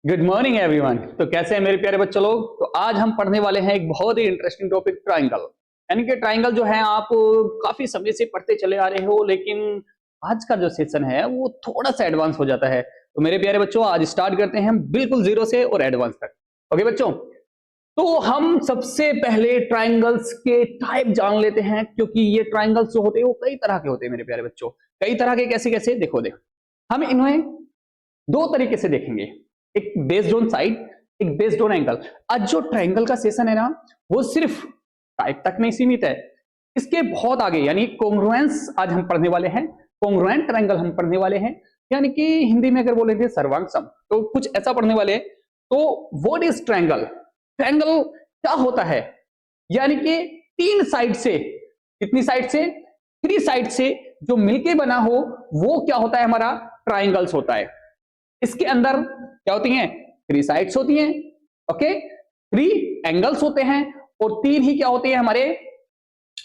Good morning everyone. तो कैसे हैं मेरे प्यारे बच्चों लोग। तो आज हम पढ़ने वाले हैं एक बहुत ही इंटरेस्टिंग टॉपिक, ट्राइंगल। यानी कि ट्राइंगल जो है आप काफी समय से पढ़ते चले आ रहे हो, लेकिन आज का जो सेशन है वो थोड़ा सा एडवांस हो जाता है। तो मेरे प्यारे बच्चों आज स्टार्ट करते हैं हम बिल्कुल जीरो से और एडवांस तक। ओके बच्चों, तो हम सबसे पहले ट्राइंगल्स के टाइप जान लेते हैं, क्योंकि ये ट्राइंगल्स जो होते हैं वो कई तरह के होते हैं मेरे प्यारे बच्चों। कई तरह के कैसे कैसे, देखो हम इन्हें दो तरीके से देखेंगे, एक बेस्ड ऑन साइड, एक बेस्ड ऑन एंगल। आज जो ट्राइंगल का सेशन है ना, वो सिर्फ टाइप तक नहीं सीमित है, इसके बहुत आगे, यानी कॉन्ग्रुएंस आज हम पढ़ने वाले हैं। कॉन्ग्रुएंट ट्राइंगल हम पढ़ने वाले हैं, यानी कि हिंदी में अगर बोलेंगे सर्वांग सम, तो कुछ ऐसा पढ़ने वाले हैं। तो व्हाट इज ट्राइंगल? ट्राइंगल क्या होता है? यानी कि तीन साइड से, कितनी साइड से? थ्री साइड से जो मिलके बना हो वो क्या होता है? हमारा ट्राइंगल्स होता है। इसके अंदर क्या होती हैं? थ्री साइड्स होती हैं, ओके, थ्री एंगल्स होते हैं, और तीन ही क्या होते हैं? हमारे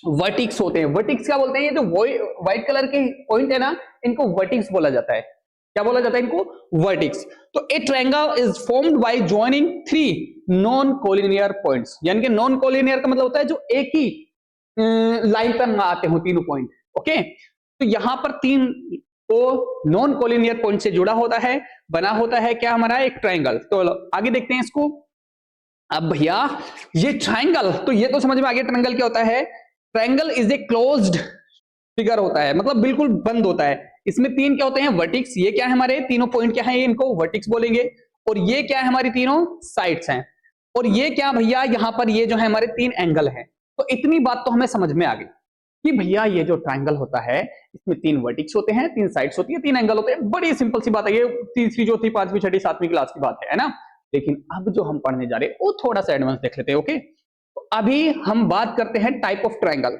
वर्टिक्स होते हैं। वर्टिक्स क्या बोलते हैं? ये जो व्हाइट कलर के पॉइंट है ना, इनको वर्टिक्स बोला जाता है। क्या बोला जाता है इनको? वर्टिक्स। तो ए triangle is formed by joining three non collinear points. यानी कि नॉन कोलिनियर का मतलब होता है जो एक ही लाइन पर ना आते हो तीनों पॉइंट, ओके। तो यहां पर तीन को नॉन कोलिनियर पॉइंट से जुड़ा होता है, बना होता है क्या? हमारा एक ट्रायंगल। तो आगे देखते हैं इसको। अब भैया ये ट्रायंगल, तो ये तो समझ में आ गया ट्रायंगल क्या होता है। Triangle is a closed figure होता है, मतलब बिल्कुल बंद होता है। इसमें तीन क्या होते हैं? वर्टिक्स। ये क्या है? हमारे तीनों पॉइंट क्या है? इनको वर्टिक्स बोलेंगे। और ये क्या है? हमारी तीनों साइड्स हैं। और ये क्या भैया? यहां पर ये जो है हमारे तीन एंगल हैं। तो इतनी बात तो हमें समझ में आ गई कि भैया ये जो ट्रायंगल होता है इसमें तीन वर्टिक्स होते हैं, तीन साइड्स होती है, तीन एंगल होते हैं। बड़ी सिंपल सी बात है, ये तीसरी चौथी पांचवी छठी सातवीं क्लास की बात है ना। लेकिन अब जो हम पढ़ने जा रहे हैं वो थोड़ा सा एडवांस देख लेते हैं, ओके। तो अभी हम बात करते हैं टाइप ऑफ ट्रायंगल।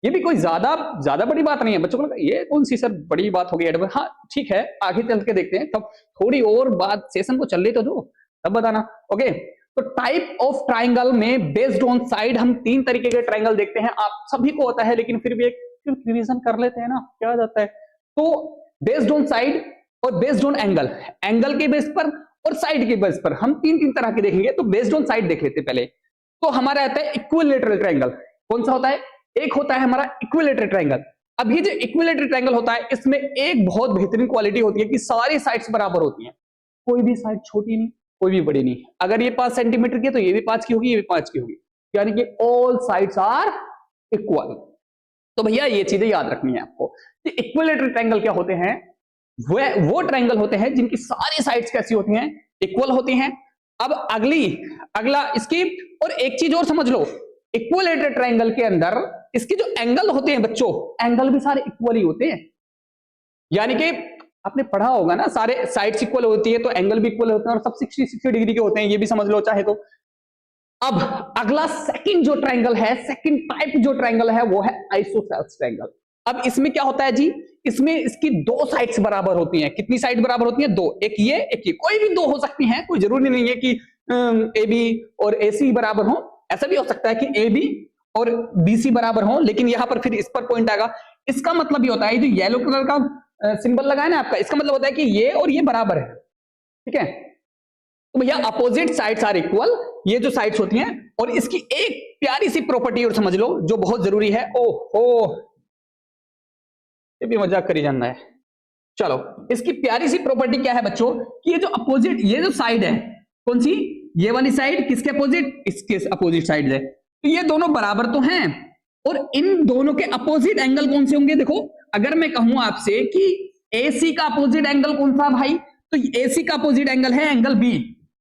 ये भी कोई ज्यादा ज्यादा बड़ी बात नहीं है बच्चों को, ये कौन सी सर बड़ी बात हो गई एडवांस? हाँ ठीक है, आगे चल के देखते हैं, तब थोड़ी और बात सेशन को चल रही तो दो, तब बताना, ओके। तो टाइप ऑफ ट्राइंगल में बेस्ड ऑन साइड हम तीन तरीके के ट्राइंगल देखते हैं। आप सभी को होता है, लेकिन फिर भी एक रिवीजन कर लेते हैं ना, क्या जाता है। तो बेस्ड ऑन साइड और बेस्ड ऑन एंगल, एंगल के बेस पर और साइड के बेस पर हम तीन तीन तरह के देखेंगे। तो बेस्ड ऑन साइड देख लेते पहले। तो हमारा आता है इक्विलेटरल ट्राइंगल। कौन सा होता है? एक होता है हमारा इक्विलेटरल ट्राइंगल। अब ये जो इक्विलेटरल ट्राइंगल होता है, इसमें एक बहुत बेहतरीन क्वालिटी होती है कि सारी साइड्स बराबर होती हैं, कोई भी साइड छोटी नहीं, कोई भी बड़ी नहीं। अगर ये 5 सेंटीमीटर की है तो ये भी 5 की होगी, ये भी 5 की होगी, यानी कि ऑल साइड्स आर इक्वल। तो भैया ये चीजें याद रखनी है आपको कि इक्विलेटरल ट्रायंगल क्या होते हैं? वो ट्रायंगल होते हैं जिनकी सारी साइड्स कैसी होती हैं? इक्वल होती हैं। अब अगला इसकी, और एक चीज और समझ लो, इक्विलेटरल ट्रायंगल के अंदर इसके जो एंगल होते हैं बच्चों, एंगल भी सारे इक्वल ही होते हैं। यानी कि आपने पढ़ा होगा ना, सारे साइड्स इक्वल होती है तो एंगल भी इक्वल होते हैं, और सब 60 डिग्री के होते हैं, ये भी समझ लो चाहे तो। अब अगला सेकंड जो ट्रायंगल है, सेकंड टाइप जो ट्रायंगल है वो है आइसोसेलेस ट्रायंगल। अब इसमें क्या होता है जी? इसमें इसकी दो साइड्स बराबर होती हैं। कितनी साइड बराबर होती हैं? दो। एक ये, कोई भी दो हो सकती हैं, कोई जरूरी नहीं है कि ए बी और ए सी बराबर हो। ऐसा भी हो सकता है कि ए बी और बी सी बराबर हो, लेकिन यहां पर फिर इस पर पॉइंट आएगा। इसका मतलब ये होता है, जो येलो कलर का सिंबल लगा है ना आपका, इसका मतलब होता है कि ये और ये बराबर है, ठीक है। तो भैया अपोजिट साइड्स आर इक्वल, ये जो साइड्स होती हैं। और इसकी एक प्यारी सी प्रॉपर्टी और समझ लो जो बहुत जरूरी है। ओहो, ये भी मजाक करी जाना है। चलो, इसकी प्यारी सी प्रॉपर्टी क्या है बच्चों कि ये जो अपोजिट, ये जो साइड है, कौन सी? ये वाली साइड किसके अपोजिट? इसके अपोजिट साइड है। तो ये दोनों बराबर तो हैं, और इन दोनों के अपोजिट एंगल कौन से होंगे? देखो, अगर मैं कहूं आपसे कि AC का अपोजिट एंगल कौन सा भाई, तो AC का अपोजिट एंगल है एंगल B।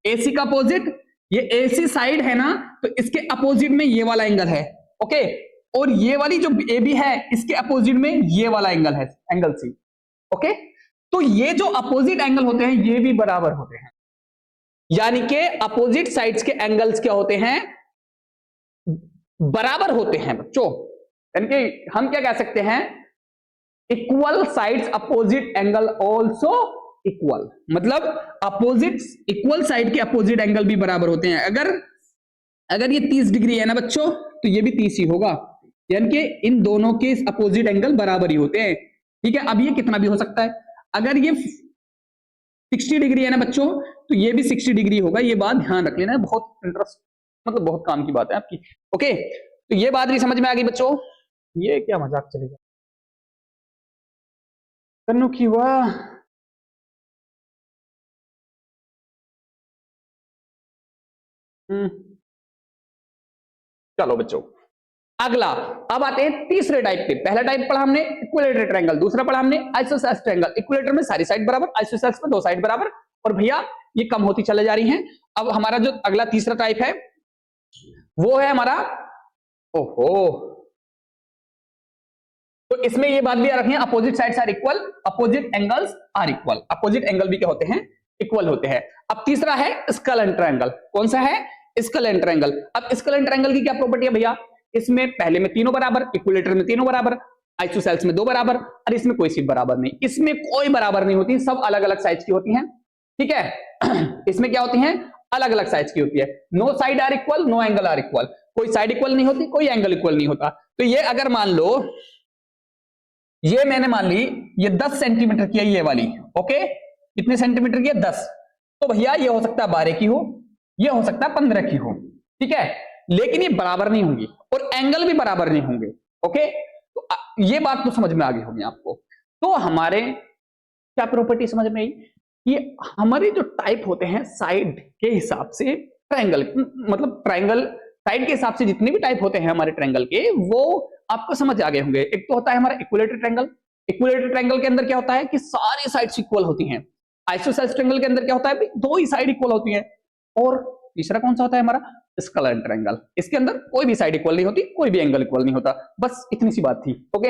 AC का अपोजिट, ये AC साइड है ना, तो इसके अपोजिट में ये वाला एंगल है, ओके। और ये वाली जो AB है, इसके अपोजिट में ये वाला एंगल है, एंगल C, ओके। तो ये जो अपोजिट एंगल होते हैं ये भी बराबर होते हैं, यानी कि अपोजिट साइड्स के एंगल्स क्या होते हैं? बराबर होते हैं बच्चों। यानी कि हम क्या कह सकते हैं? Equal sides opposite angle also equal, मतलब अपोजिट, इक्वल साइड के अपोजिट एंगल भी बराबर होते हैं। अगर ये 30 डिग्री है ना बच्चों, तो ये भी 30 ही होगा, यानी कि इन दोनों के अपोजिट एंगल बराबर ही होते हैं, ठीक है। अब ये कितना भी हो सकता है। अगर ये 60 डिग्री है ना बच्चों, तो ये भी 60 डिग्री होगा, ये बात ध्यान रख लेना, बहुत इंटरेस्ट मतलब बहुत काम की बात है आपकी। ओके, तो ये बात भी समझ में आ गई बच्चों। ये क्या मजाक चलेगा कन्नू की हुआ। चलो बच्चों अगला, अब आते हैं तीसरे टाइप पे। पहला टाइप पढ़ा हमने इक्विलेटरल ट्रायंगल, दूसरा पढ़ा हमने आइसोसेलेस ट्रायंगल। इक्विलेटर में सारी साइड बराबर, आइसोसेलेस में दो साइड बराबर, और भैया ये कम होती चले जा रही हैं। अब हमारा जो अगला तीसरा टाइप है वो है हमारा, ओहो, तो इसमें ये बात भी याद रखिए, opposite sides are equal, opposite angles are equal. Opposite angle भी क्या होते हैं, इक्वल होते हैं। अब तीसरा है स्केल एंड ट्रायंगल। कौन सा है, स्केल एंड ट्रायंगल। अब स्केल एंड ट्रायंगल की क्या प्रॉपर्टी है भैया, इसमें पहले में तीनों बराबर, इक्विलेटर में तीनों बराबर, आइसोसेल्स में दो बराबर, और इसमें कोई चीज बराबर नहीं, इसमें कोई बराबर नहीं होती, सब अलग अलग साइज की होती हैं, ठीक है। इसमें क्या होती हैं, अलग अलग साइज की होती है। No side are equal, no angle are equal, कोई साइड इक्वल नहीं होती, कोई एंगल इक्वल नहीं होता। तो ये अगर मान लो, ये मैंने मान ली ये 10 सेंटीमीटर की है ये वाली, ओके, कितने सेंटीमीटर की है, 10, तो भैया ये हो सकता है 12 की हो, ये हो सकता है 15 की हो, ठीक है, लेकिन ये बराबर नहीं होंगी और एंगल भी बराबर नहीं होंगे, ओके। तो ये बात तो समझ में आ गई होगी आपको। तो हमारे क्या प्रॉपर्टी समझ में आई, कि हमारे जो टाइप होते हैं साइड के हिसाब से ट्रायंगल, मतलब ट्रायंगल साइड के हिसाब से जितने भी टाइप होते हैं हमारे ट्रायंगल के, वो आपको समझ आ गए होंगे। एक तो होता है हमारा इक्विलेटरल ट्रायंगल। इक्विलेटरल ट्रायंगल के अंदर क्या होता है कि सारी साइड्स इक्वल होती हैं। आइसोसेलेस ट्रायंगल के अंदर क्या होता है, दो ही साइड इक्वल होती हैं। और तीसरा कौन सा होता है हमारा, स्केल एंड ट्रायंगल। इसके अंदर कोई भी साइड इक्वल नहीं होती, कोई भी एंगल इक्वल नहीं होता, बस इतनी सी बात थी, ओके।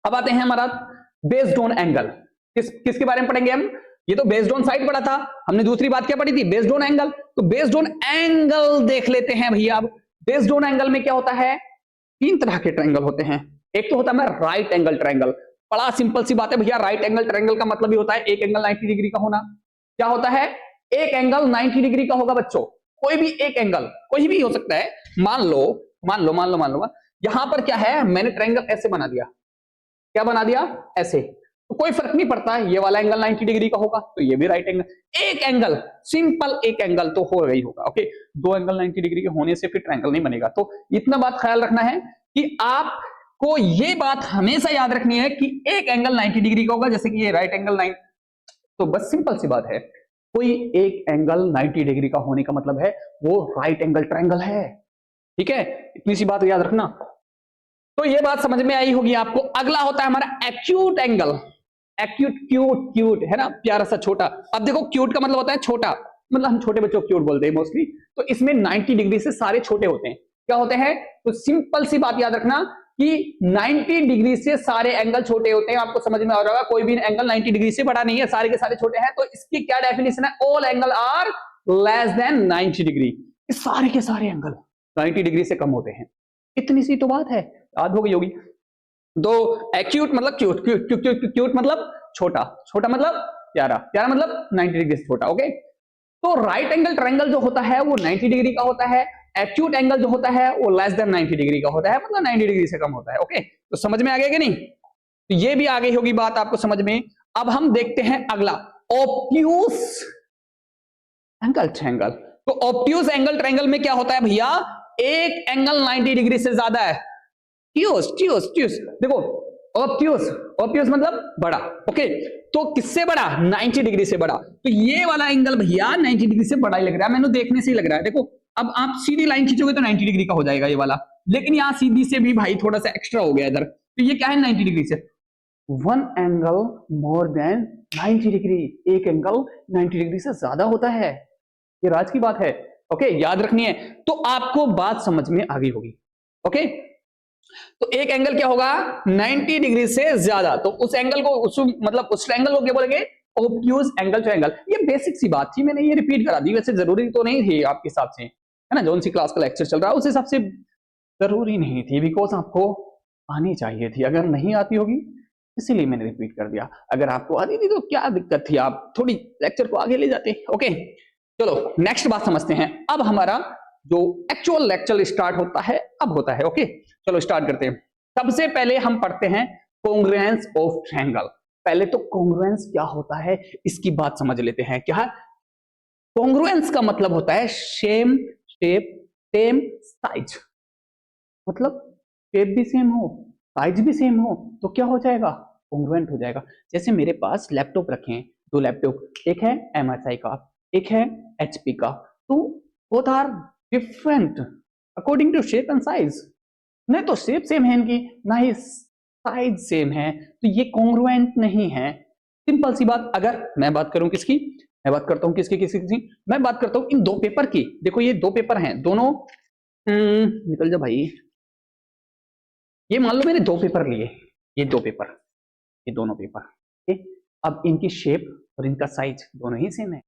अब आते हैं हमारा बेस्ड ऑन एंगल। किसके बारे में पढ़ेंगे हम, ये तो बेस्ड ऑन साइड पढ़ा था हमने, दूसरी बात क्या पढ़ी थी, बेस्ड ऑन एंगल। तो बेस्ड ऑन एंगल देख लेते हैं भैया। अब बेस्ड ऑन एंगल में क्या होता है, तीन तरह के ट्रायंगल होते हैं। एक तो होता है राइट एंगल ट्रायंगल, बड़ा सिंपल सी बात है भैया, राइट एंगल ट्रायंगल का मतलब ही होता है एक एंगल 90 डिग्री का होना। क्या होता है, एक एंगल 90 डिग्री का होगा बच्चों, कोई भी एक एंगल, कोई भी हो सकता है। मान लो यहां पर क्या है, मैंने ट्रायंगल ऐसे बना दिया, क्या बना दिया, ऐसे, तो कोई फर्क नहीं पड़ता, ये वाला एंगल 90 डिग्री का होगा तो ये भी राइट एंगल, एक एंगल, सिंपल एक एंगल तो हो गई होगा, ओके। दो एंगल 90 डिग्री के होने से फिर ट्रायंगल नहीं बनेगा। तो इतना बात ख्याल रखना है कि आपको ये बात हमेशा याद रखनी है कि एक एंगल 90 डिग्री का होगा, जैसे कि ये राइट एंगल 90, तो बस सिंपल सी बात है, कोई एक एंगल 90 डिग्री का होने का मतलब है वो राइट एंगल ट्रायंगल है, ठीक है, इतनी सी बात याद रखना। तो ये बात समझ में आई होगी आपको। अगला होता है हमारा acute angle. Acute, cute, cute है ना, प्यारा सा छोटा। अब देखो क्यूट का मतलब होता है छोटा, मतलब हम छोटे बच्चों को क्यूट बोलते हैं मोस्टली। तो इसमें 90 डिग्री से सारे छोटे होते हैं। क्या होते हैं, तो सिंपल सी बात याद रखना कि 90 डिग्री से सारे एंगल छोटे होते हैं। आपको समझ में आ रहा होगा, कोई भी एंगल 90 डिग्री से बड़ा नहीं है, सारे के सारे छोटे हैं। तो इसकी क्या डेफिनेशन है, all angle are less than 90 degree. सारे के सारे एंगल 90 डिग्री से कम होते हैं, इतनी सी तो बात है, याद हो गई होगी। दो एक्यूट मतलब क्यूट, क्यूट मतलब छोटा, छोटा मतलब प्यारा, प्यारा मतलब 90 डिग्री से छोटा, ओके। तो राइट एंगल ट्रायंगल जो होता है वो 90 डिग्री का होता है, एक्यूट एंगल जो होता है वो लेस देन 90 डिग्री का होता है, मतलब 90 डिग्री से कम होता है, ओके। तो समझ में आ गया कि नहीं, तो ये भी आ गई होगी बात आपको समझ में। अब हम देखते हैं अगला, ऑब्ट्यूज एंगल ट्रायंगल। तो ऑब्ट्यूज एंगल ट्रायंगल में क्या होता है भैया, एक एंगल 90 डिग्री से ज्यादा है। ट्यूस देखो, ऑब्ट्यूज मतलब बड़ा, ओके। तो किससे बड़ा, 90 डिग्री से बड़ा। तो ये वाला एंगल भैया 90 डिग्री से बड़ा ही लग रहा है, मैंने देखने से ही लग रहा है। देखो अब आप सीधी लाइन खींचोगे तो 90 डिग्री का हो जाएगा ये वाला, लेकिन यहां सीधी से भी भाई थोड़ा सा एक्स्ट्रा हो गया इधर, तो ये क्या है 90 डिग्री से, one angle more than 90 degree, एक एंगल 90 डिग्री से ज्यादा होता है, ये राज की बात है, ओके, याद रखनी है। तो आपको बात समझ में आ गई होगी, ओके। तो एक एंगल क्या होगा, 90 डिग्री से ज्यादा, तो उस एंगल को मतलब उस ट्रायंगल को क्या बोलेंगे, ऑब्ट्यूज एंगल ट्रायंगल। ये बेसिक सी बात थी, मैंने ये रिपीट करा दी, वैसे जरूरी तो नहीं थी आपके हिसाब से, है ना, जोन सी क्लास का लेक्चर चल रहा है उस हिसाब से जरूरी नहीं थी, बिकॉज आपको आनी चाहिए थी, अगर नहीं आती होगी इसीलिए मैंने रिपीट कर दिया। अगर आपको आती थी तो क्या दिक्कत थी, आप थोड़ी लेक्चर को आगे ले जाते, ओके। चलो नेक्स्ट बात समझते हैं। अब हमारा जो एक्चुअल लेक्चर स्टार्ट होता है अब होता है, ओके। चलो स्टार्ट करते हैं। सबसे पहले हम पढ़ते हैं कॉन्ग्रुएंस ऑफ ट्रायंगल। पहले तो कॉन्ग्रुएंस क्या होता है इसकी बात समझ लेते हैं। क्या है कॉन्ग्रुएंस? का मतलब होता है सेम शेप सेम साइज, मतलब शेप भी सेम हो साइज भी सेम हो तो क्या हो जाएगा, कॉन्ग्रुएंट हो जाएगा। जैसे मेरे पास लैपटॉप रखे हैं, दो लैपटॉप, एक है MSI का, एक है HP का, तो both are different according to shape and size. नहीं तो शेप सेम है इनकी, ना ही साइज सेम है, तो ये कॉन्ग्रुएंट नहीं है। सिंपल सी बात। अगर मैं बात करूं किसकी, मैं बात करता हूं किसकी, मैं बात करता हूं इन दो पेपर की। देखो ये दो पेपर हैं, दोनों निकल जा भाई। ये मान लो मैंने दो पेपर लिए, ये दो पेपर, ये दोनों पेपर, ठीक। अब इनकी शेप और इनका साइज दोनों ही सेम है,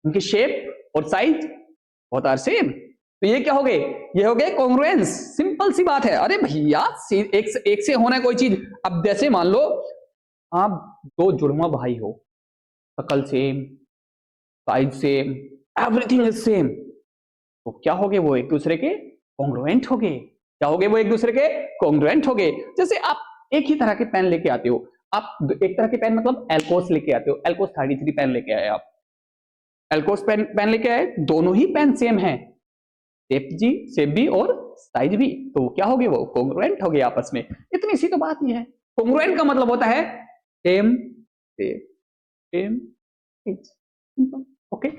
इनकी शेप और साइज बोथ आर सेम, तो ये क्या हो गए, ये हो गए कॉन्ग्रुएंस। सिंपल सी बात है। अरे भैया एक से होना है कोई चीज। अब जैसे मान लो आप दो जुड़वा भाई हो, शक्ल same, size same, everything is same, तो क्या हो गए, वो एक दूसरे के कॉन्ग्रुएंट हो गए। क्या हो गए, वो एक दूसरे के कॉन्ग्रुएंट हो गए। जैसे आप एक ही तरह के पेन लेके आते हो, आप एक तरह के पेन मतलब एल्कोस लेके आते हो, एल्कोस 33 पेन लेके आए आप, एल्कोस पेन लेके आए, दोनों ही पेन सेम है, शेप भी और साइज भी, तो क्या हो गए, वो कॉन्ग्रुएंट हो गए आपस में। इतनी सी तो बात ही है। कॉन्ग्रुएंट का मतलब होता है सेम सेम ओके।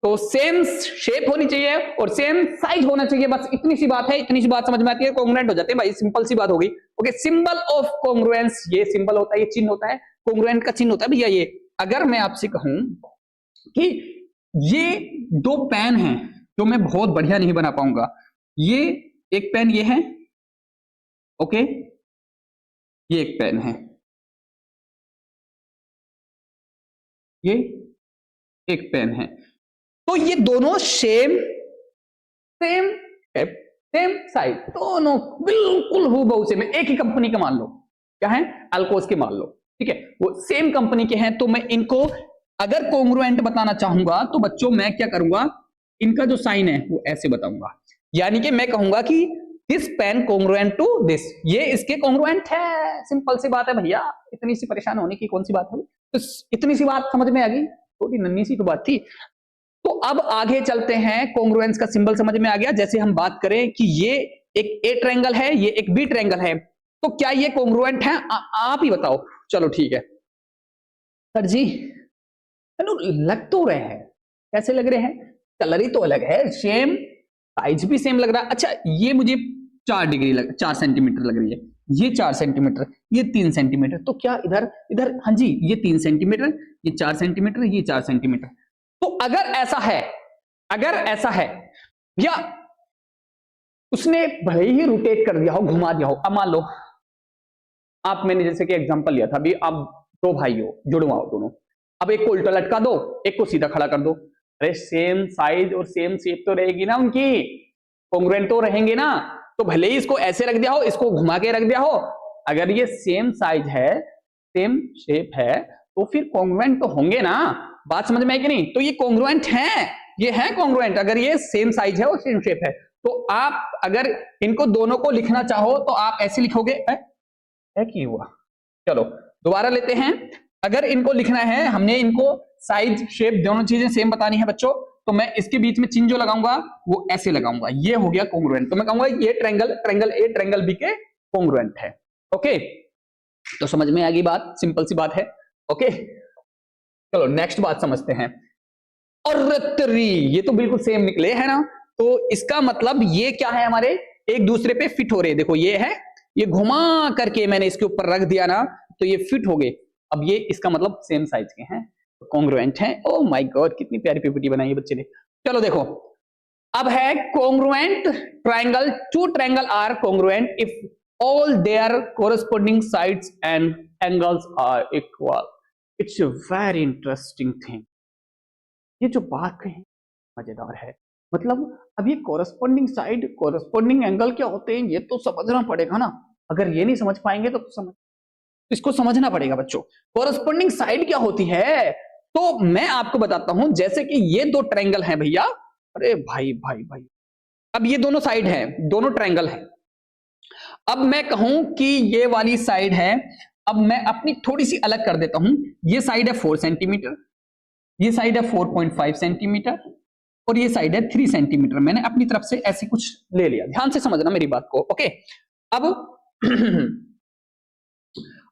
तो सेम शेप होनी चाहिए और सेम साइज होना चाहिए, बस इतनी सी बात है। इतनी सी बात समझ में आती है, कॉन्ग्रुएंट हो जाते हैं भाई, सिंपल सी बात हो गई। ओके, सिंबल ऑफ कॉन्ग्रुएंस, ये सिंबल होता है, ये चिन्ह होता है, कॉन्ग्रुएंट का चिन्ह होता है भैया ये। अगर मैं आपसे कहूं कि ये दो पेन हैं जो मैं बहुत बढ़िया नहीं बना पाऊंगा, ये एक पेन ये है, ओके, ये एक पेन है, ये एक पेन है, तो ये दोनों सेम साइज, दोनों बिल्कुल हूबहू सेम है, एक ही कंपनी के मान लो, क्या है, अल्कोस के मान लो, ठीक है, वो सेम कंपनी के हैं। तो मैं इनको अगर कॉन्ग्रुएंट बताना चाहूंगा तो बच्चों मैं क्या करूंगा, इनका जो साइन है वो ऐसे बताऊंगा, यानी कि मैं कहूंगा कि this pen congruent to this, ये इसके कॉन्ग्रुएंट है। सिंपल सी बात है भैया, इतनी सी परेशान होने की कौन सी बात है, तो इतनी सी बात समझ में आ गई, थोड़ी नन्ही सी तो बात थी। तो अब आगे चलते हैं, कॉन्ग्रुएंस का सिंबल समझ में आ गया। जैसे हम बात करें कि ये एक ए ट्रायंगल है, ये एक बी ट्रायंगल है, तो क्या ये कॉन्ग्रुएंट है, आप ही बताओ। चलो ठीक है सर जी, लग तो रहे हैं, कैसे लग रहे हैं, कलर ही तो अलग है, सेम साइज भी सेम लग रहा है। अच्छा ये मुझे 4 सेंटीमीटर लग रही है, ये 4 सेंटीमीटर, ये 3 सेंटीमीटर, तो क्या इधर इधर, हाँ जी ये 3 सेंटीमीटर, ये 4 सेंटीमीटर, ये 4 सेंटीमीटर। तो अगर ऐसा है, अगर ऐसा है या उसने भले ही रोटेट कर दिया हो, घुमा दिया हो, अब मान लो आप, मैंने जैसे कि एग्जांपल लिया था अभी, आप दो भाई हो, जुड़वा हो दोनों, अब एक को उल्टा लटका दो, एक को सीधा खड़ा कर दो, अरे सेम साइज और सेम शेप तो रहेगी ना उनकी, कॉन्ग्रुएंट तो रहेंगे ना। तो भले ही इसको ऐसे रख दिया हो, इसको घुमा के रख दिया हो, अगर ये सेम साइज है सेम शेप है तो फिर कॉन्ग्रुएंट तो होंगे ना। बात समझ में आई कि नहीं? तो ये कॉन्ग्रुएंट है, ये है कॉन्ग्रुएंट अगर ये सेम साइज है और सेम शेप है। तो आप अगर इनको दोनों को लिखना चाहो तो आप ऐसे लिखोगे, है कि हुआ। चलो दोबारा लेते हैं, अगर इनको लिखना है, हमने इनको साइज शेप दोनों चीजें सेम बतानी है बच्चों, तो मैं इसके बीच में चिन्ह जो लगाऊंगा वो ऐसे लगाऊंगा, ये हो गया कॉन्ग्रुएंट। तो मैं कहूंगा ये ट्रायंगल ए ट्रायंगल बी के कॉन्ग्रुएंट है। ओके, तो समझ में आ गई बात, सिंपल सी बात है। ओके चलो नेक्स्ट बात समझते हैं। और ये तो बिल्कुल सेम निकले है ना, तो इसका मतलब ये क्या है, हमारे एक दूसरे पे फिट हो रहे हैं। देखो ये है, ये घुमा करके मैंने इसके ऊपर रख दिया ना, तो ये फिट हो गए। अब ये इसका मतलब सेम साइज के हैं, कॉन्ग्रुएंट हैं। ओ माय गॉड, कितनी प्यारी पीपीटी बनाई है बच्चे ने। चलो देखो, अब है congruent triangle, two triangle are congruent if all their corresponding sides and angles are equal. It's a very interesting thing. ये जो बात कही मजेदार है, मतलब अब ये कोरस्पॉन्डिंग साइड कोरस्पॉन्डिंग एंगल क्या होते हैं ये तो समझना पड़ेगा ना। अगर ये नहीं समझ पाएंगे तो इसको समझना पड़ेगा बच्चों। कोरस्पॉन्डिंग साइड क्या होती है, तो मैं आपको बताता हूं। जैसे कि ये दो ट्रायंगल हैं भैया, अरे भाई भाई भाई, अब ये दोनों साइड है, दोनों ट्रायंगल है। अब मैं कहूं कि ये वाली साइड है, अब मैं अपनी थोड़ी सी अलग कर देता हूं, ये साइड है 4 सेंटीमीटर, ये साइड है 4.5 सेंटीमीटर और ये साइड है 3 सेंटीमीटर। मैंने अपनी तरफ से ऐसे कुछ ले लिया, ध्यान से समझना मेरी बात को। ओके, अब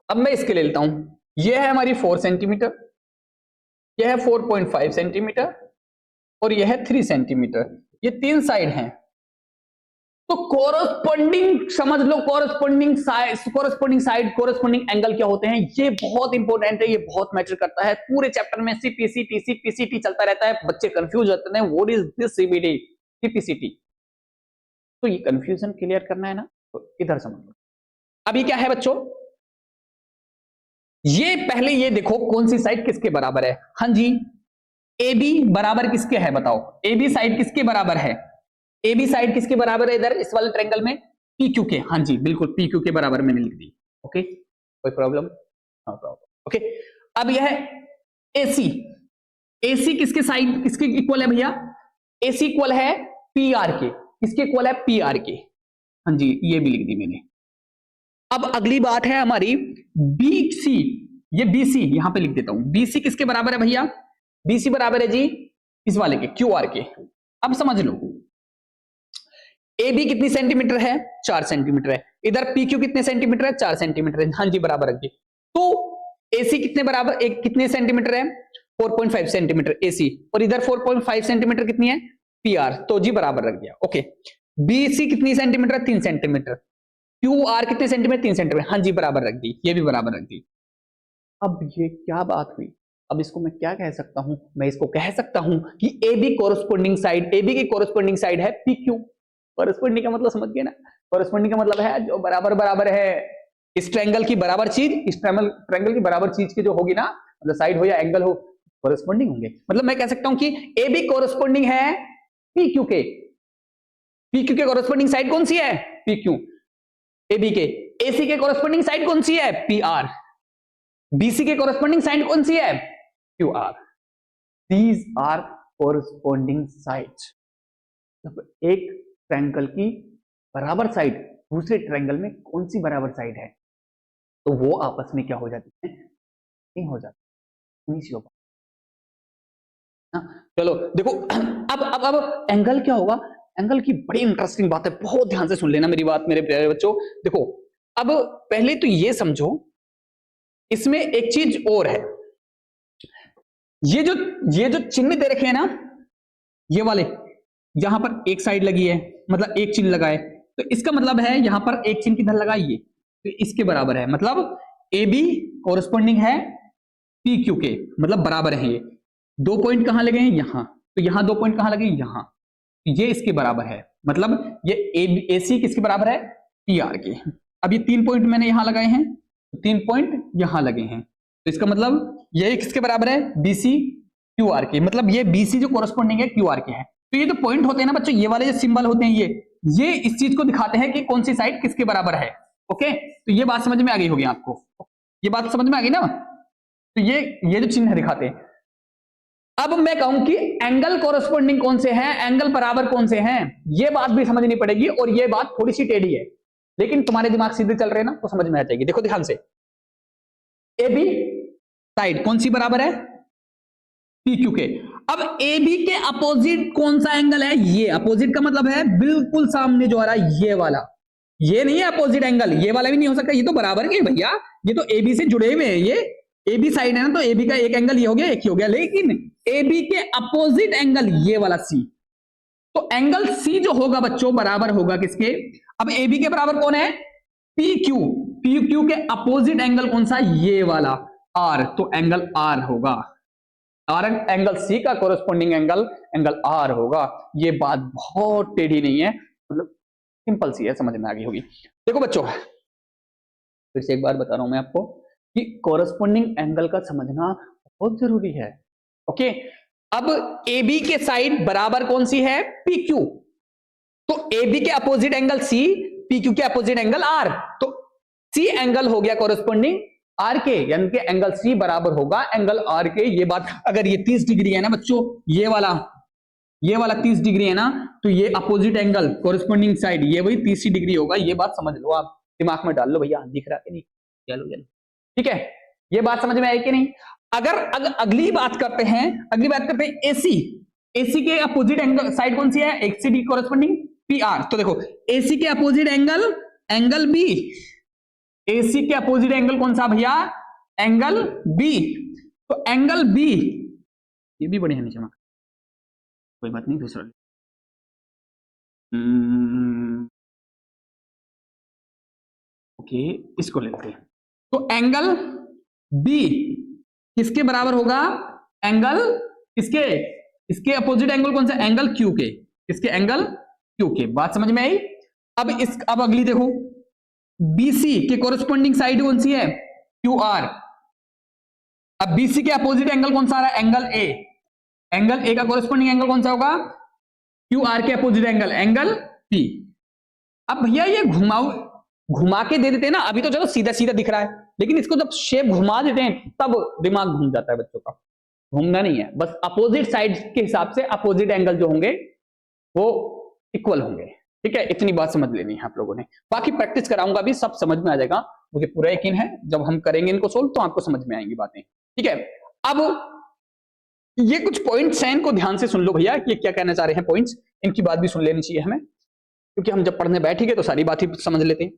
अब मैं इसके ले लेता हूं, ये है हमारी 4 सेंटीमीटर, यह है 4.5 सेंटीमीटर और यह है 3 सेंटीमीटर, ये 3 साइड हैं। तो कोरस्पोंडिंग समझ लो, कोरस्पोंडिंग साइड कोरस्पोंडिंग एंगल क्या होते हैं, ये बहुत इंपॉर्टेंट है, ये बहुत मैटर करता है। पूरे चैप्टर में सीपीसीटी चलता रहता है, बच्चे कंफ्यूज होते हैं व्हाट इज दिस सीपीसीटी। तो ये कंफ्यूजन क्लियर करना है ना, तो इधर समझ लो। अभी क्या है बच्चों, ये पहले ये देखो कौन सी साइड किसके बराबर है। हाँ जी, ए बी बराबर किसके है बताओ, ए बी साइड किसके बराबर है, ए बी साइड किसके बराबर है इधर इस वाले ट्रायंगल में, पी क्यू के। हाँ जी बिल्कुल, पी क्यू के बराबर मैंने लिख दी। ओके, कोई प्रॉब्लम? हाँ प्रॉब्लम। ओके, अब यह है एसी, एसी किसके साइड किसके इक्वल है भैया, एसी इक्वल है पी आर के, किसके इक्वल है, पी आर के। हाँ जी ये भी लिख दी मैंने। अब अगली बात है हमारी बीसी, ये बीसी यहां पे लिख देता हूं, बीसी किसके बराबर है भैया, बीसी बराबर है जी इस वाले के, क्यू आर के। अब समझ लो ए बी कितनी सेंटीमीटर है, 4 सेंटीमीटर है, इधर पी क्यू कितने सेंटीमीटर है, 4 सेंटीमीटर है। हाँ जी बराबर रख दी। तो एसी कितने बराबर, एक कितने सेंटीमीटर है, 4.5 सेंटीमीटर एसी, और इधर 4.5 सेंटीमीटर कितनी है पी आर, तो जी बराबर रख दिया। ओके, बीसी कितनी सेंटीमीटर, 3 सेंटीमीटर, क्यू आर कितने सेंटीमीटर, 3 सेंटीमीटर। हाँ जी बराबर रख दी, ये भी बराबर रख दी। अब ये क्या बात हुई, अब इसको मैं क्या कह सकता हूं, मैं इसको कह सकता हूं कि A B corresponding side, A B की कोरस्पोंडिंग साइड है पी क्यू। कोरस्पोंडिंग का मतलब समझ गए ना, कोरस्पोंडिंग का मतलब है जो बराबर बराबर है, इस ट्रायंगल की बराबर चीज इस ट्रायंगल की बराबर चीज की जो होगी ना, मतलब साइड हो या एंगल हो, कोरस्पोंडिंग होंगे। मतलब मैं कह सकता हूं कि ए बी कोरस्पोंडिंग है पी क्यू के, पी क्यू के कोरस्पोंडिंग साइड कौन सी है, पी क्यू। ए बी के, एसी के कोरस्पोंडिंग साइड कौन सी है, पी आर। बीसी के कोरस्पोंडिंग साइड कौन सी है, Q R. These are corresponding sides. एक ट्रायंगल की बराबर साइड दूसरे ट्रायंगल में कौन सी बराबर साइड है, तो वो आपस में क्या हो जाती है, नहीं हो जाती, नहीं हो पाती। चलो देखो, अब एंगल क्या होगा, एंगल की बड़ी इंटरेस्टिंग बात है, बहुत ध्यान से सुन लेना मेरी बात मेरे प्यारे बच्चों। देखो अब पहले तो ये समझो, इसमें एक चीज और है, ये जो चिन्ह दे रखे हैं ना, ये वाले यहां पर एक साइड लगी है, मतलब एक चिन्ह लगा है, तो इसका मतलब है यहां पर एक चिन्ह किधर लगा, ये तो इसके बराबर है, मतलब ए बी कोरस्पोंडिंग है पी क्यू के, मतलब बराबर है। ये 2 पॉइंट कहां लगे हैं, यहां, तो यहां 2 पॉइंट कहां लगे, यहां, ये इसके बराबर है, मतलब ये ए सी किसके बराबर है, पी आर के। अब ये 3 पॉइंट मैंने यहां लगाए हैं, 3 पॉइंट यहां लगे हैं, तो इसका मतलब ये किसके बराबर है, बीसी क्यू आर के, मतलब ये बीसी जो कोरस्पोंडिंग है क्यू आर के है। तो ये जो पॉइंट होते हैं ना बच्चों, ये वाले जो सिंबल होते हैं, ये इस चीज को दिखाते हैं कि कौन सी साइड किसके बराबर है। ओके, तो ये बात समझ में आ गई होगी आपको, ये बात समझ में आ गई ना, तो ये जो चिन्ह दिखाते हैं। अब मैं कहूं कि एंगल कोरस्पोंडिंग कौन से हैं, एंगल बराबर कौन से हैं, ये बात भी समझनी पड़ेगी, और ये बात थोड़ी सी टेढ़ी है, लेकिन तुम्हारे दिमाग सीधे चल रहे हैं ना, तो समझ में आ जाएगी। देखो ध्यान से, ए बी साइड कौन सी बराबर है, पी क्यू के। अब ए बी के अपोजिट कौन सा एंगल है, ये अपोजिट का मतलब है बिल्कुल सामने जो आ रहा है, ये वाला, ये नहीं है अपोजिट एंगल, ये वाला भी नहीं हो सकता, ये तो बराबर के भैया, ये तो ए बी से जुड़े हुए हैं, ये ए बी साइड है ना, तो ए बी का एक एंगल ये हो गया, एक ही हो गया, लेकिन ए बी के अपोजिट एंगल ये वाला सी, तो एंगल सी जो होगा बच्चों बराबर होगा किसके, अब ए बी के बराबर कौन है, पी क्यू, पी क्यू के अपोजिट एंगल कौन सा, ये वाला आर, तो एंगल आर होगा, आर एंगल सी का कोरस्पोंडिंग एंगल आर होगा। ये बात बहुत टेढ़ी नहीं है, मतलब सिंपल सी है, समझ में आ गई होगी। देखो बच्चों, फिर से एक बार बता रहा हूं मैं आपको कि कोरस्पोंडिंग एंगल का समझना बहुत जरूरी है। ओके, अब ए बी के साइड बराबर कौन सी है, पी क्यू, तो ए बी के opposite angle C, P Q के अपोजिट एंगल आर, तो सी एंगल हो गया कोरस्पोंडिंग आर के, यानी कि एंगल सी बराबर होगा एंगल आर के। ये बात, अगर ये 30 डिग्री है ना बच्चों, ये वाला 30 डिग्री है ना, तो ये अपोजिट एंगल कोरस्पोंडिंग साइड ये वही 30 डिग्री होगा। ये बात समझ लो, आप दिमाग में डाल लो भैया, दिख रहा है नहीं, चलो चलो ठीक है, ये बात समझ में आई कि नहीं? अगर अगली बात करते हैं एसी, एसी के अपोजिट एंगल साइड कौन सी है? एक्सडी कॉरेस्पॉन्डिंग पी आर। तो देखो एसी के अपोजिट एंगल बी, एसी के अपोजिट एंगल कौन सा भैया? Angle B. तो एंगल बी, ये भी बढ़िया नहीं चमक, कोई बात नहीं, दूसरा ओके, इसको लेते हैं। तो एंगल बी किसके बराबर होगा? एंगल इसके, इसके अपोजिट एंगल कौन सा? एंगल क्यू के, इसके एंगल क्यू के। बात समझ में आई? अब अगली देखो, बीसी के कोरेस्पॉन्डिंग साइड कौन सी है? Q are. अब बीसी के अपोजिट एंगल कौन सा आ रहा है? Angle A. एंगल ए का कोरेस्पॉन्डिंग एंगल कौन सा होगा? क्यू आर के अपोजिट एंगल पी। अब भैया ये घुमा के दे देते हैं ना, अभी तो चलो सीधा सीधा दिख रहा है, लेकिन इसको जब शेप घुमा देते हैं तब दिमाग घूम जाता है बच्चों का। घूमना नहीं है, बस अपोजिट साइड के हिसाब से अपोजिट एंगल जो होंगे वो इक्वल होंगे। ठीक है, इतनी बात समझ लेनी है आप लोगों ने। बाकी प्रैक्टिस कराऊंगा भी, सब समझ में आ जाएगा, मुझे पूरा यकीन है। जब हम करेंगे इनको सोल्व तो आपको समझ में आएंगी बातें। ठीक है, अब ये कुछ पॉइंट्स हैं, इनको ध्यान से सुन लो भैया, ये क्या कहना चाह रहे हैं पॉइंट्स, इनकी बात भी सुन लेनी चाहिए हमें, क्योंकि हम जब पढ़ने बैठेंगे तो सारी बात ही समझ लेते हैं।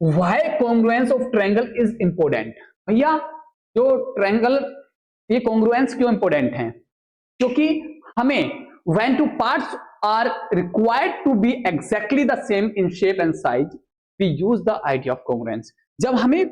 Why congruence of triangle is important? भैया जो ट्रायंगल, ये कॉन्ग्रुएंस क्यों इंपोर्टेंट है? क्योंकि हमें when two parts are required to be exactly the same in shape and size, we use the idea of congruence. जब हमें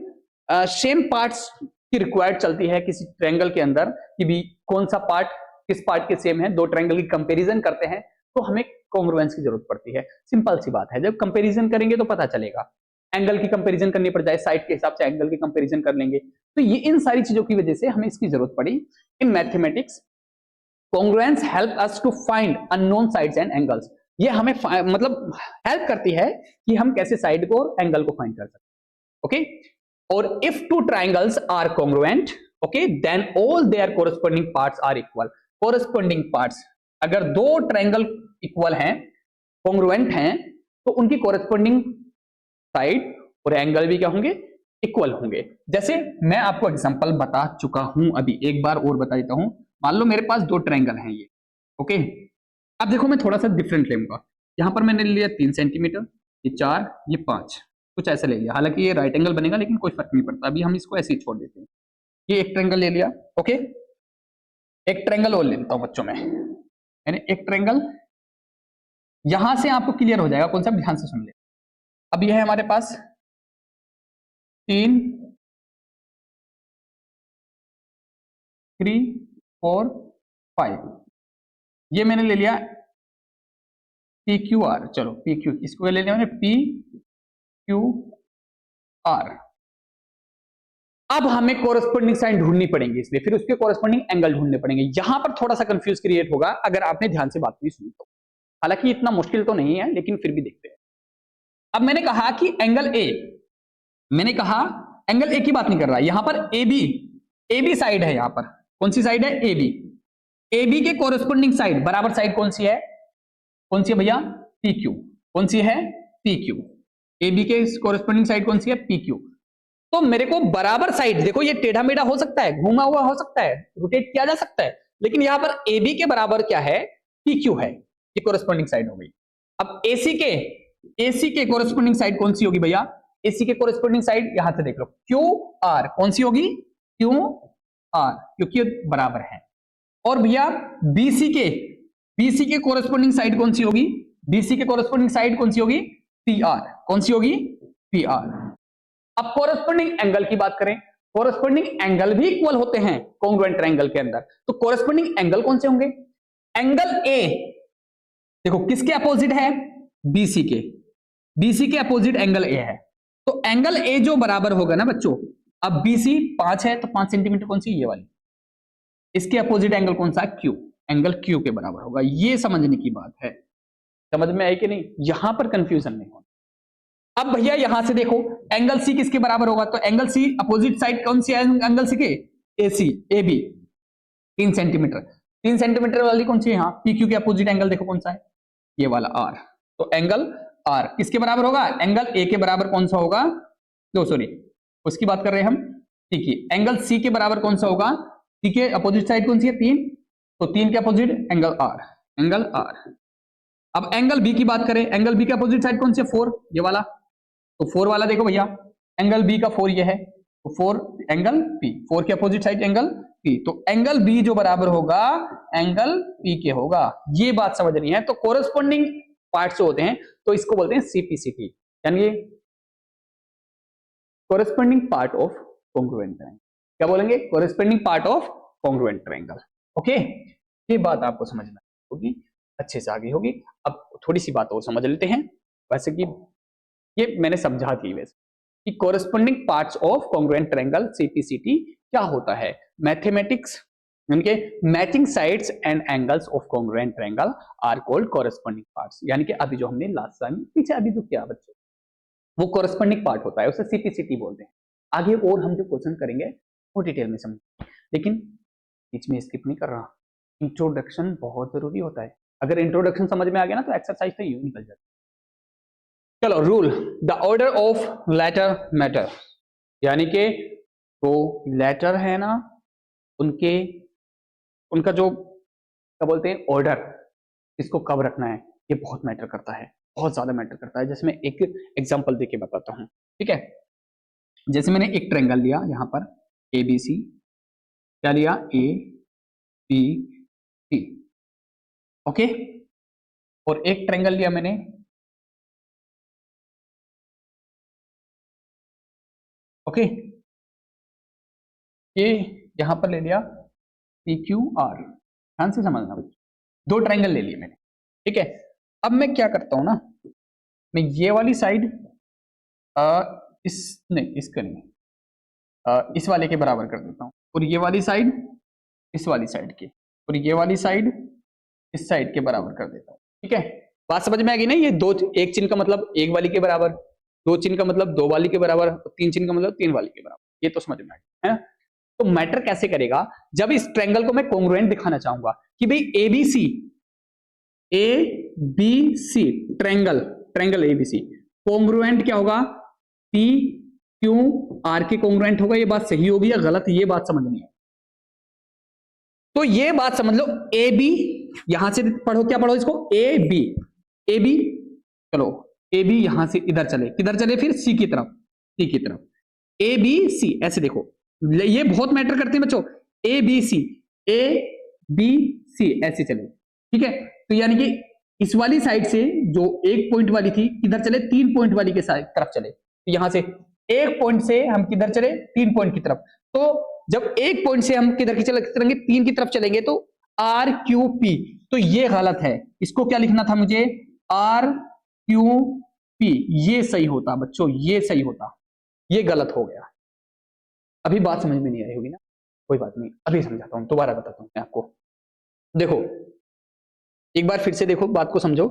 सेम पार्ट्स की रिक्वायर्ड चलती है किसी ट्रायंगल के अंदर कि भी कौन सा पार्ट किस पार्ट के सेम है, दो ट्रायंगल की कंपैरिजन करते हैं तो हमें कॉन्ग्रुएंस की जरूरत पड़ती है। सिंपल सी बात है, जब कंपैरिजन करेंगे तो पता चलेगा, एंगल की कंपैरिजन करनी पड़ जाए, साइड के हिसाब से एंगल की कंपैरिजन कर लेंगे, तो ये इन सारी चीजों की वजह से हमें इसकी जरूरत पड़ी। In mathematics congruence help us to find unknown sides and angles. ये हमें मतलब हेल्प करती है कि हम कैसे साइड को और एंगल को फाइंड कर सकते हैं। ओके, और if two triangles are congruent, okay, then all their corresponding parts are equal. Corresponding parts, अगर दो ट्रायंगल इक्वल हैं, कॉन्ग्रुएंट हैं, तो उनकी कोरेस्पॉन्डिंग साइड और एंगल भी क्या होंगे? इक्वल होंगे। जैसे मैं आपको एग्जांपल बता चुका हूं, अभी एक बार और बता देता हूं। मान लो मेरे पास दो ट्रायंगल हैं ये, ओके। अब देखो मैं थोड़ा सा डिफरेंट लूंगा, यहां पर मैंने लिया 3 सेंटीमीटर, ये 4, ये 5, कुछ ऐसा ले लिया। हालांकि ये राइट एंगल बनेगा लेकिन कोई फर्क नहीं पड़ता, अभी हम इसको ऐसे ही छोड़ देते हैं। ये एक ट्रायंगल ले लिया, ओके। एक ट्रायंगल और ले लेता हूं बच्चों में, यानी एक ट्रायंगल, यहां से आपको क्लियर हो जाएगा कॉन्सेप्ट, ध्यान से सुन ले। अब यह है हमारे पास 3, 4, 5, ये मैंने ले लिया पी क्यू आर। चलो पी क्यू, इसको ले लिया मैंने पी क्यू आर। अब हमें कोरेस्पॉन्डिंग साइड ढूंढनी पड़ेगी, इसलिए फिर उसके कोरेस्पॉन्डिंग एंगल ढूंढने पड़ेंगे। यहां पर थोड़ा सा कंफ्यूज क्रिएट होगा अगर आपने ध्यान से बात नहीं सुनी तो। हालांकि इतना मुश्किल तो नहीं है, लेकिन फिर भी देखते हैं। अब मैंने कहा कि एंगल ए, मैंने कहा एंगल ए की बात नहीं कर रहा, यहां पर ए बी साइड है। यहां पर कौन सी साइड है? ए बी के कोरेस्पॉन्डिंग साइड, बराबर साइड कौन सी है? कौन सी है भैया? P Q. कौन सी है? P Q. ए बी के कोरेस्पॉन्डिंग साइड कौन सी है? P Q. तो मेरे को बराबर साइड, देखो ये टेढ़ा मेढ़ा हो सकता है, घूमा हुआ हो सकता है, रोटेट किया जा सकता है, लेकिन यहां पर ए बी के बराबर क्या है? पी क्यू है, ये कोरेस्पॉन्डिंग साइड हो गई। अब एसी के कोरेस्पॉन्डिंग साइड कौन सी होगी भैया? एसी के कोरेस्पॉन्डिंग साइड यहां से देख लो, क्यू आर। कौन सी होगी? क्यू आर, क्योंकि बराबर है। और भैया बीसी के कोरेस्पॉन्डिंग साइड कौन सी होगी? बीसी के कोरेस्पॉन्डिंग साइड कौन सी होगी? P R. कौन सी होगी? P R. अब कोरेस्पॉन्डिंग एंगल की बात करें, कोरेस्पॉन्डिंग एंगल भी इक्वल होते हैं कॉन्ग्रुएंट ट्रायंगल के अंदर। तो कोरेस्पॉन्डिंग एंगल कौन से होंगे? एंगल ए देखो किसके अपोजिट है? बीसी के अपोजिट एंगल ए है। तो एंगल ए जो बराबर होगा ना बच्चों, अब बीसी 5 है तो 5 सेंटीमीटर कौन सी? ये वाली। इसके अपोजिट एंगल कौन सा? क्यू। एंगल क्यू के बराबर होगा। ये समझने की बात है, समझ में आई कि नहीं? यहां पर कंफ्यूजन नहीं होना। अब भैया यहां से देखो एंगल सी किसके बराबर होगा? तो एंगल सी अपोजिट साइड कौन सी है एंगल सी के? AC, A B 3 centimetre. 3 centimetre वाली कौन सी है? यहां पी क्यू के अपोजिट एंगल देखो कौन सा है? ये वाला आर। तो एंगल आर किसके बराबर होगा? एंगल ए के बराबर कौन सा होगा? नो सॉरी, उसकी बात कर रहे हैं हम, ठीक है, एंगल सी के बराबर कौन सा होगा? सी के अपोजिट साइड कौन सी है? 3, तो 3 के opposite angle R, angle R. अब एंगल बी की बात करें, एंगल बी के अपोजिट साइड कौन सी है? 4, ये वाला। तो 4 वाला देखो भैया, एंगल बी का 4 ये है, तो 4 एंगल पी, 4 के अपोजिट साइड एंगल पी, तो एंगल बी जो बराबर होगा एंगल पी के होगा। ये बात समझनी है। तो कोरस्पोंडिंग पार्ट्स जो होते हैं तो इसको बोलते हैं सीपीसीटी, यानी corresponding part of congruent triangle. क्या बोलेंगे? Corresponding part of congruent triangle. Okay, ये बात आपको समझना होगी, अच्छे से आगे होगी। अब थोड़ी सी बात और समझ लेते हैं। वैसे कि ये मैंने समझा दी वैसे कि corresponding parts of congruent triangle CPCT क्या होता है। मैथमेटिक्स उनके matching sides and angles of congruent triangle are called corresponding parts, यानी कि अभी जो हमने लास्ट टाइम पीछे अभी जो किया बच्चों, वो कोरस्पोंडिंग पार्ट होता है, उसे सीपीसीटी बोलते हैं। आगे और हम जो क्वेश्चन करेंगे वो डिटेल में समझेंगे, लेकिन बीच में स्किप नहीं कर रहा। इंट्रोडक्शन बहुत जरूरी होता है। अगर इंट्रोडक्शन समझ में आ गया ना तो एक्सरसाइज तो यूं निकल जाती है। चलो, rule the order of letter matter, यानी कि तो लेटर है ना, उनका जो क्या बोलते हैं ऑर्डर, इसको कब रखना है, ये बहुत मैटर करता है, बहुत ज्यादा मैटर करता है। जैसे मैं एक एग्जांपल देके बताता हूँ, ठीक है। जैसे मैंने एक ट्रायंगल लिया यहाँ पर ए बी सी, क्या लिया? A B C, okay. और एक ट्रायंगल लिया मैंने ओके, ये यहां पर ले लिया पी क्यू आर, ध्यान से समझना बच्चों। दो ट्रायंगल ले लिए मैंने, ठीक है। अब मैं क्या करता हूं ना, मैं ये वाली साइड इस नहीं, इसका नहीं, इस वाले के बराबर कर देता हूं, और ये वाली साइड इस वाली साइड के, और ये वाली साइड इस साइड के बराबर कर देता हूं, ठीक है। बात समझ में आ गई ना? ये दो, एक चिन्ह का मतलब एक वाली के बराबर, दो चिन्ह का मतलब दो वाली के बराबर, तीन चिन्ह का मतलब तीन वाली के बराबर। ये तो समझ में आ गया है। तो मैटर कैसे करेगा? जब इस ट्रायंगल को मैं कॉन्ग्रुएंट दिखाना चाहूंगा कि भाई ABC, A B C triangle, triangle ABC congruent क्या होगा? पी क्यू आर के कॉन्ग्रुएंट होगा। ये बात सही होगी या गलत, ये बात समझनी है। तो ये बात समझ लो, ए बी, यहां से पढ़ो, क्या पढ़ो इसको? ए बी, ए बी, चलो ए बी यहां से इधर चले, किधर चले फिर? सी की तरफ, सी की तरफ, ए बी सी, ऐसे देखो, ये बहुत मैटर करते हैं बच्चों। ए बी सी, ए बी सी ऐसे चले, ठीक है। तो यानी कि इस वाली साइड से जो एक पॉइंट वाली थी, किधर चले? 3 पॉइंट वाली के तरफ चले। तो यहां से एक पॉइंट से हम किधर चले? 3 पॉइंट की तरफ। तो जब एक पॉइंट से हम किधर की चलेंगे? 3 की तरफ चलेंगे, तो आर क्यू पी। तो ये गलत है, इसको क्या लिखना था मुझे? R Q P. ये सही होता बच्चों, ये सही होता, ये गलत हो गया। अभी बात समझ में नहीं आई होगी ना? कोई बात नहीं, अभी समझाता हूं, दोबारा बताता हूं मैं आपको। देखो, एक बार फिर से देखो, बात को समझो।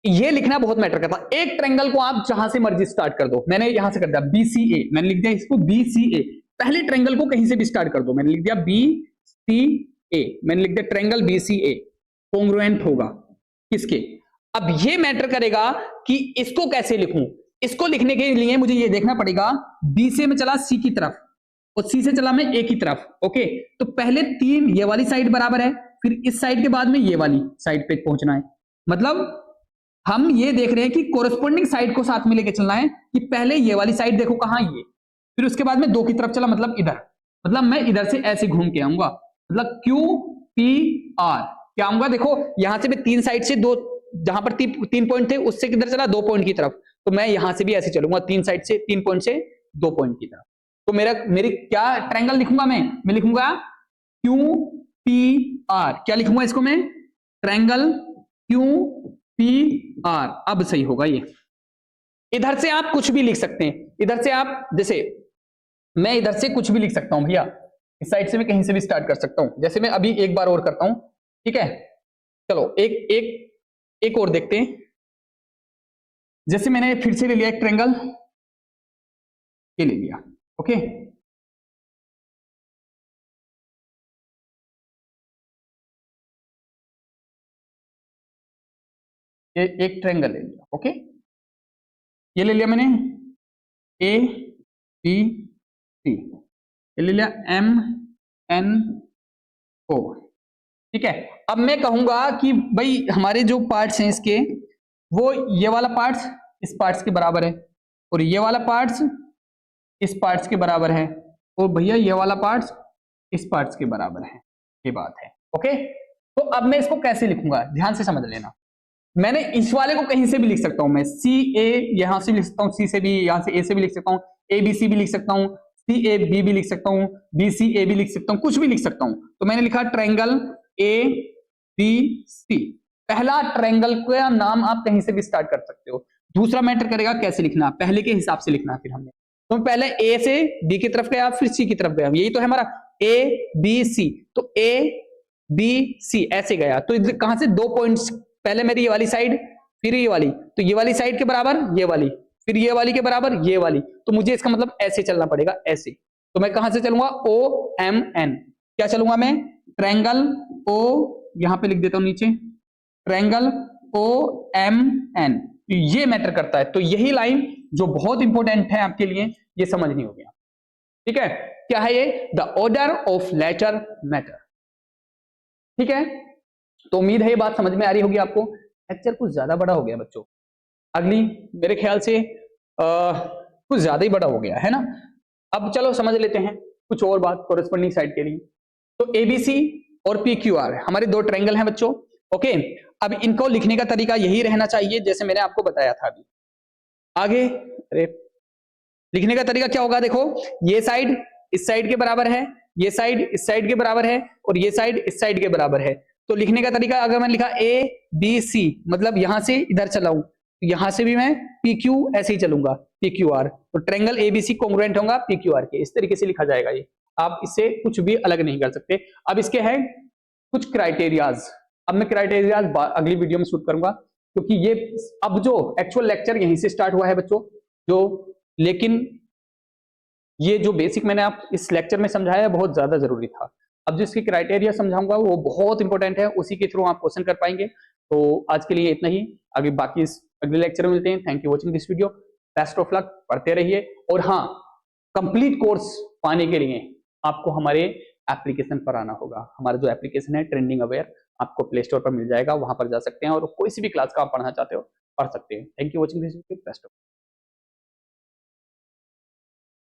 ये लिखना बहुत मैटर करता है। एक ट्रायंगल को आप जहां से मर्जी स्टार्ट कर दो, मैंने यहां से कर दिया बीसीए, मैंने लिख दिया इसको बीसीए। पहले ट्रायंगल को कहीं से भी स्टार्ट कर दो, मैंने लिख दिया बीसीए, मैंने लिख दिया ट्रायंगल बीसीए कॉन्ग्रुएंट होगा किसके? अब ये मैटर करेगा कि इसको कैसे लिखूं। इसको लिखने के लिए मुझे ये देखना पड़ेगा, बी से मैं चला सी की तरफ और सी से चला मैं ए की तरफ, ओके। तो पहले 3 ये वाली साइड बराबर है, फिर इस साइड के बाद में ये वाली साइड पे पहुंचना है। मतलब हम ये देख रहे हैं कि कोरस्पोंडिंग साइड को साथ में लेके चलना है, कि पहले ये वाली साइड देखो कहां, ये, फिर उसके बाद में 2 की तरफ चला, मतलब इधर, मतलब मैं इधर से ऐसे घूम के आऊंगा, मतलब क्यू पी आर क्या आऊंगा? देखो यहां से मैं 3 साइड से 2, जहां पर 3 पॉइंट थे उससे किधर चला? 2 पॉइंट की तरफ। तो मैं यहां से भी ऐसे चलूंगा, 3 साइड से 3 पॉइंट से 2 पॉइंट की तरफ। तो मेरी क्या ट्रायंगल लिखूंगा मैं लिखूंगा क्यू पी आर। क्या लिखूंगा इसको मैं? Triangle Q P R. अब सही होगा ये। इधर से आप कुछ भी लिख सकते हैं, इधर से आप, जैसे मैं इधर से कुछ भी लिख सकता हूं भैया, इस साइड से मैं कहीं से भी स्टार्ट कर सकता हूं। जैसे मैं अभी एक बार और करता हूं, ठीक है। चलो एक और देखते हैं। जैसे मैंने फिर से ले लिया एक ट्रायंगल, ये ले लिया, ओके। ये एक ट्रायंगल ले लिया, ओके। ये ले लिया मैंने ए बी सी, ये ले लिया MNO, ठीक है। अब मैं कहूंगा कि भाई हमारे जो पार्ट्स हैं इसके, वो ये वाला पार्ट्स इस पार्ट्स के बराबर है, और ये वाला पार्ट्स इस पार्ट्स के बराबर है, और भैया ये वाला पार्ट्स इस पार्ट्स के बराबर है। ये बात है, ओके। तो अब मैं इसको कैसे लिखूंगा, ध्यान से समझ लेना। मैंने इस वाले को कहीं से भी लिख सकता हूं, मैं सी ए यहां से लिख सकता हूं, सी से भी, यहां से ए से भी लिख सकता हूं, ए बी सी भी लिख सकता हूं, सी ए बी भी लिख सकता हूं, बी सी ए भी लिख सकता हूं, कुछ भी लिख सकता हूं। तो मैंने लिखा ट्रायंगल ए बी सी। पहला ट्रायंगल का नाम आप कहीं से भी स्टार्ट कर सकते हो। दूसरा मैटर करेगा कैसे लिखना, पहले के हिसाब से लिखना। फिर हमने तो पहले ए से बी की तरफ गया, फिर सी की तरफ गया, यही तो है हमारा ए बी सी। तो ए बी सी ऐसे गया, तो कहां से 2 पॉइंट्स, पहले मेरी ये वाली साइड, फिर ये वाली, तो ये वाली साइड के बराबर ये वाली, फिर ये वाली के बराबर ये वाली। तो मुझे इसका मतलब ऐसे चलना पड़ेगा, ऐसे। तो मैं कहां से चलूंगा, ओ एम एन, क्या चलूंगा मैं, ट्रायंगल ओ, यहां पे लिख देता हूं नीचे, ट्रायंगल ओ एम एन। ये मैटर करता है। तो यही लाइन जो बहुत इंपॉर्टेंट है आपके लिए, ये समझनी होगी, ठीक है। क्या है ये, the order of letter matter, ठीक है। तो उम्मीद है ये बात समझ में आ रही होगी आपको। लेक्चर कुछ ज्यादा बड़ा हो गया बच्चों, अगली मेरे ख्याल से कुछ ज्यादा ही बड़ा हो गया है ना। अब चलो समझ लेते हैं कुछ और बात कोरेस्पोंडिंग साइड के लिए। तो एबीसी और PQR हमारे 2 ट्रायंगल हैं बच्चों, ओके। अब इनको लिखने का तरीका यही रहना चाहिए जैसे मैंने आपको बताया था अभी आगे। अरे लिखने का तरीका क्या होगा, देखो ये साइड इस साइड के बराबर है, ये साइड इस साइड के बराबर है, और ये साइड इस साइड के बराबर है। तो लिखने का तरीका, अगर मैंने लिखा ए बी सी, मतलब यहां से इधर चलाऊं, तो यहां से भी मैं PQ ऐसे ही चलूंगा, PQR। तो ट्रायंगल एबीसी कॉन्ग्रुएंट होगा PQR के, इस तरीके से लिखा जाएगा ये। आप इससे कुछ भी अलग नहीं कर सकते। अब इसके हैं कुछ क्राइटेरियाज, अब मैं क्राइटेरियाज अगली वीडियो में शूट करूंगा, क्योंकि ये अब जो एक्चुअल लेक्चर यहीं से स्टार्ट हुआ है बच्चों, जो लेकिन ये जो बेसिक मैंने आप इस लेक्चर में समझाया बहुत ज्यादा जरूरी था। अब जिसकी क्राइटेरिया समझाऊंगा वो बहुत इंपॉर्टेंट है, उसी के थ्रू आप क्वेश्चन कर पाएंगे। तो आज के लिए इतना ही, आगे बाकी अगले लेक्चर में मिलते हैं। Thank you watching this video, best of luck, पढ़ते रहिए। और हाँ, कंप्लीट कोर्स पाने के लिए आपको हमारे एप्लीकेशन पर आना होगा। हमारा जो एप्लीकेशन है ट्रेंडिंग अवेयर, आपको प्ले स्टोर पर मिल जाएगा, वहां पर जा सकते हैं और कोई सी भी क्लास का आप पढ़ना चाहते हो पढ़ सकते हैं। Thank you watching this video, best of